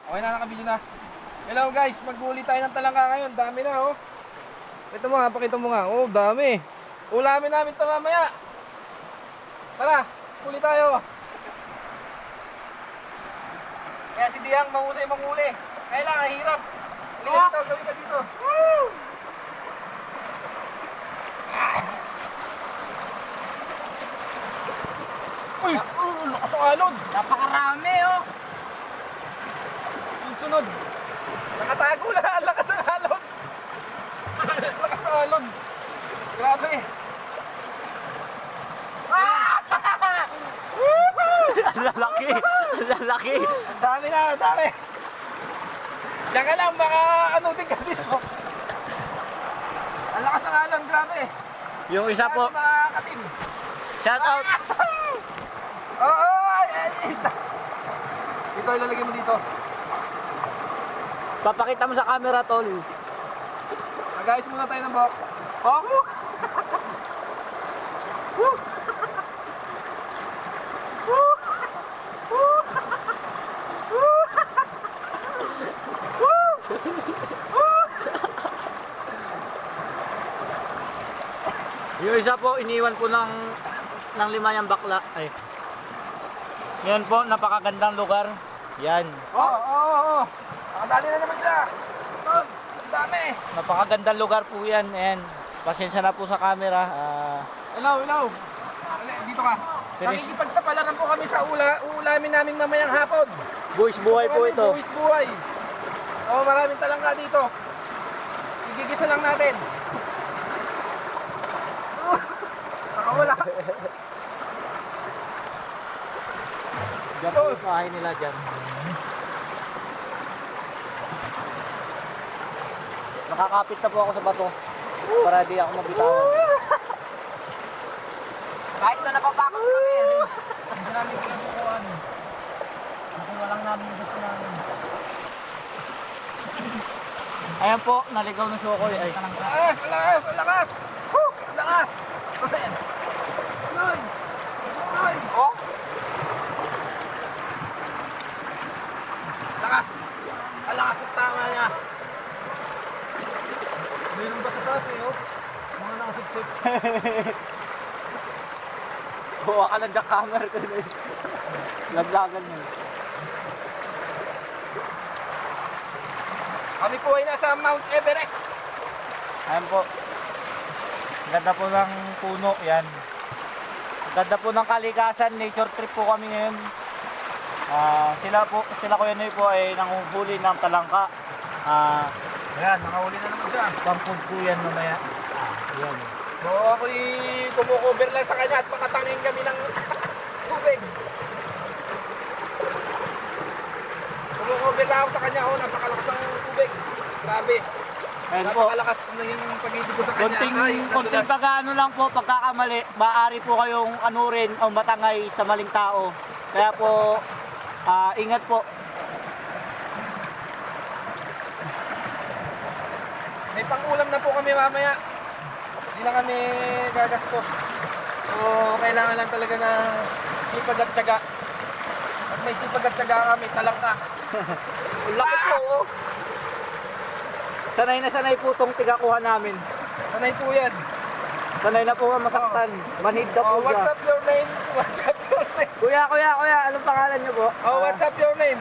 Okay na, nakabili na. Hello guys, mag-uli tayo ng talangka ngayon. Dami na oh. Ito mo nga, pakita mo nga. Oh, dami. Ulamin namin ito mamaya. Tara, uli tayo. Kaya si Diyang mahusay manguli. Kaya lang, ang hirap. Halika dito, gawin ka dito. Woo! Uy! Lakas ang alon! Napakarami oh. Yung sunod. Nakatago na, ang lakas ng alon. Lakas ng alon. Grabe. Ang lalaki. Ang lalaki. Ang dami na, ang dami. Diyan ka lang, baka ano din ka dito. Ang lakas ng alon, grabe. Yung isa po. Mga katim. Shout out. Oo, ay. Ito, ilalagay mo dito. Papakita mo sa camera tol. Mag-ayos muna tayo ng buhok. Ako! Yung isa po iniwan po ng lima yung bakla. Ay. Yan po, napakagandang lugar. Yan. Oo. Nakadali na naman sila. Tol, ang dami. Napakagandang lugar po yan. Ayan. Pasensya na po sa camera. Hello. Dito ka. Finish. Nakikipagsapalaran po kami sa uulamin namin mamayang hapon. Buwis buhay po ito. Buwis buhay. Oo, maraming talangka dito. Igigisa lang natin. Nakawala. Diyan po yung bahay nila dyan. Nakakapit na po ako sa bato. Para di ako mabitawan. Kahit na napapakot kami. Hindi namin kinukuhaan. Nakuha lang namin yung gusto namin. Ayan po, naligaw na sukoy. Ay, Ang lakas. Oh. Ang lakas at tama niya. mayroon ba sa kasi, oh? Mga nakasiksik. Buwa ka ng jackhammer ko na yun. Laglagan mo. Kami po ay nasa Mount Everest. Ayan po. Ganda po ng puno, yan. Ganda po ng kalikasan, nature trip po kami ngayon. Sila Kuya Noy po ay nanguhuli ng talangka. Ayan, nakahuli na naman siya. Pang-food po yan mamaya. Yan. So ako'y kumukover lang sa kanya at makatangin kami ng tubig. Kumukover lang ako sa kanya, oh, napakalakas ang tubig. Grabe. Ayan po. Napakalakas na yung pag-ibig ko sa kanya. Konting pag-ano lang po, pagkakamali, maaari po kayong anurin o matangay sa maling tao. Kaya po, ingat po. May pang-ulam na po kami mamaya. Hindi na kami gagastos. So, kailangan lang talaga ng sipag at tiyaga. At may sipag at tiyaga kami, talangka. Laki po, oh. Sanay na sanay po itong tigakuha namin. Sanay po yan. Sanay na po masaktan. Manhid na po What's siya. up your name? What's up your name? Kuya, anong pangalan niyo po? What's up your name?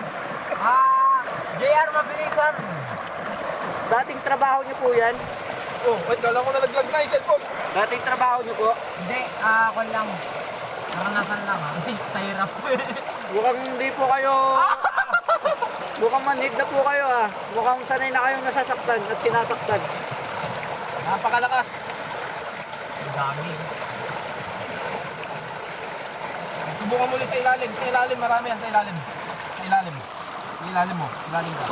JR Mabilisan. Dating trabaho niyo po yan? Wait, kala ko nalaglag na yung cellphone. Dating trabaho niyo po? Hindi, ako lang. Naranasan lang ha. Sa hirap. Mukhang hindi po kayo... Mukhang manhid na po kayo ah. Mukhang sanay na kayong nasasaktan at sinasaktan. Napakalakas. Dami. Subukan muli sa ilalim. Sa ilalim, marami yan sa ilalim. Sa ilalim. Sa ilalim mo. Ilalim ka.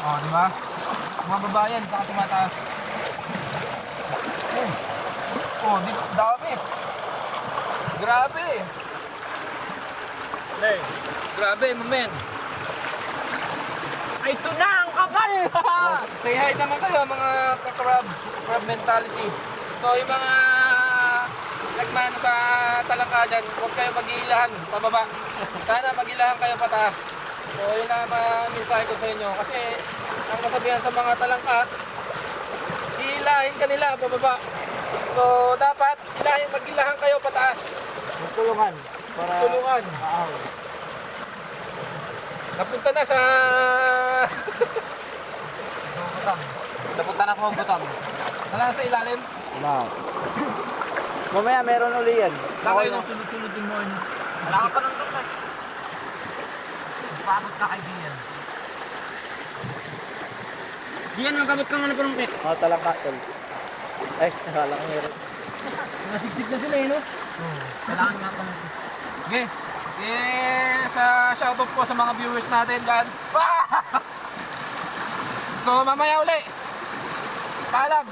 Di ba? Bumababa yan, saka tumataas. Dami. Grabe. Grabe, mamen. Ito na ang kapal! Say hi naman kayo mga ka-crabs. Crab mentality. So yung mga nagmana sa talangka dyan, huwag kayo mag-iilahan pababa. Sana magilahan kayo pataas. So yun lang ang mensahe ko sa inyo. Kasi ang kasabihan sa mga talangka, hilahin ka nila pababa. So dapat magilahan kayo pataas. Tulungan. Para Tulungan. maaw. Napunta na sa... Butang. Napunta na po butang. Wala na sa ilalim. Na. Mamaya meron uli yan. Bakit yung sunod-sunod din mo yun? Wala ka pa ng tukay. Paabot na kay Dian. Dian, magkabot ka nga na panungkit. Oh, talangka tol. Ay, nakala ko meron. Nasiksik na sila eh, no? Kailangan nga panungkit. Okay. Sa shoutout po sa mga viewers natin dyan. So mamaya uli. Paalam.